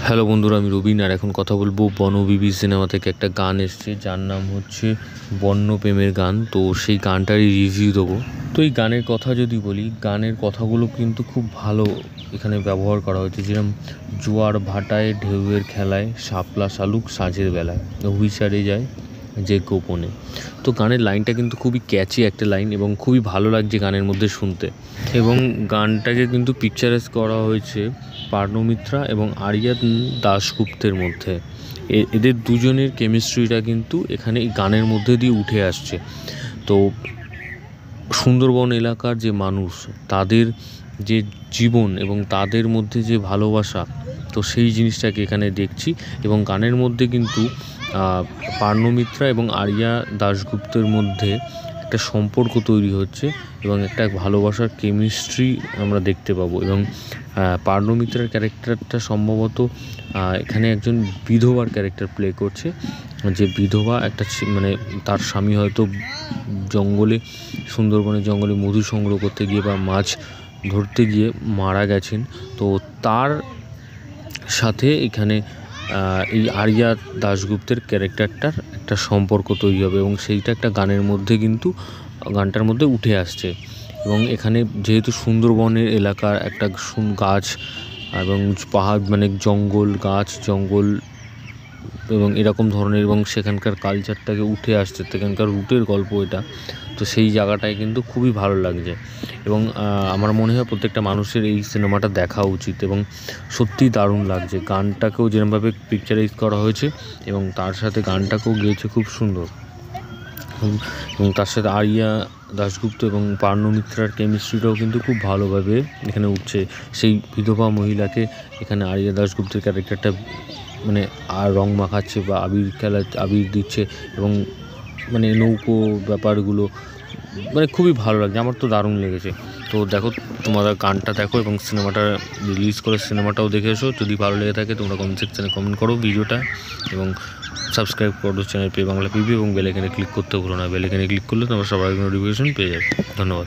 Hello বন্ধুরা, আমি রবিন আর এখন কথা বলবো বনবিবি সিনেমা থেকে একটা গান এসছে যার নাম হচ্ছে বন্যপ্রেমের গান। তো সেই গানটারই রিভিউ দেবো। তো এই গানের কথা যদি বলি, গানের কথাগুলো কিন্তু খুব ভালো এখানে ব্যবহার করা হয়েছে। যেরকম জোয়ার ভাটায় ঢেউয়ের খেলায় শাপলা শালুক সাজের বেলায় হুইসারে যায় যে গোপনে। তো গানের লাইনটা কিন্তু খুবই ক্যাচি একটা লাইন এবং খুবই ভালো লাগছে গানের মধ্যে শুনতে। এবং গানটাকে কিন্তু পিকচারাইজ করা হয়েছে পার্ণমিত্রা এবং আরিয়া দাশগুপ্তের মধ্যে। এদের দুজনের কেমিস্ট্রিটা কিন্তু এখানে এই গানের মধ্যে দিয়ে উঠে আসছে। তো সুন্দরবন এলাকার যে মানুষ, তাদের যে জীবন এবং তাদের মধ্যে যে ভালোবাসা, তো সেই জিনিসটাকে এখানে দেখছি। এবং গানের মধ্যে কিন্তু পার্ণমিত্রা এবং আরিয়া দাশগুপ্তের মধ্যে একটা সম্পর্ক তৈরি হচ্ছে এবং একটা ভালোবাসার কেমিস্ট্রি আমরা দেখতে পাবো। এবং পার্ণমিত্রার ক্যারেক্টারটা সম্ভবত এখানে একজন বিধবার ক্যারেক্টার প্লে করছে, যে বিধবা একটা মানে তার স্বামী হয়তো জঙ্গলে, সুন্দরবনের জঙ্গলে মধু সংগ্রহ করতে গিয়ে বা মাছ ধরতে গিয়ে মারা গেছেন। তো তার সাথে এখানে এই আরিয়া দাশগুপ্তের ক্যারেক্টারটার একটা সম্পর্ক তৈরি হবে এবং সেইটা একটা গানের মধ্যে কিন্তু গানটার মধ্যে উঠে আসছে। এবং এখানে যেহেতু সুন্দরবনের এলাকার একটা গাছ এবং পাহাড়, মানে জঙ্গল, গাছ জঙ্গল এবং এরকম ধরনের, এবং সেখানকার কালচারটাকে উঠে আসছে, সেখানকার রুটের গল্প এটা। তো সেই জায়গাটায় কিন্তু খুবই ভালো লাগছে এবং আমার মনে হয় প্রত্যেকটা মানুষের এই সিনেমাটা দেখা উচিত। এবং সত্যিই দারুণ লাগছে। গানটাকেও যেরকমভাবে পিকচারাইজ করা হয়েছে এবং তার সাথে গানটাকেও গেয়েছে খুব সুন্দর। এবং তার সাথে আরিয়া দাশগুপ্ত এবং পার্ণমিত্রার কেমিস্ট্রিটাও কিন্তু খুব ভালোভাবে এখানে উঠছে। সেই বিধবা মহিলাকে এখানে আরিয়া দাশগুপ্তের ক্যারেক্টারটা মানে আর রং মাখাচ্ছে বা আবির দিচ্ছে এবং মানে নৌকো ব্যাপারগুলো মানে খুবই ভালো লাগছে। আমার তো দারুণ লেগেছে। তো দেখো, তোমরা গানটা দেখো এবং সিনেমাটা রিলিজ করে সিনেমাটাও দেখে এসো। যদি ভালো লেগে থাকে তোমরা কমেন্ট সেকশানে কমেন্ট করো ভিডিওটা এবং সাবস্ক্রাইব করো চ্যানেল পে বাংলা পিবি এবং বেল আইকনে ক্লিক করতে ভুলো না। বেল আইকনে ক্লিক করলে তোমরা সবার নোটিফিকেশন পেয়ে যাবে। ধন্যবাদ।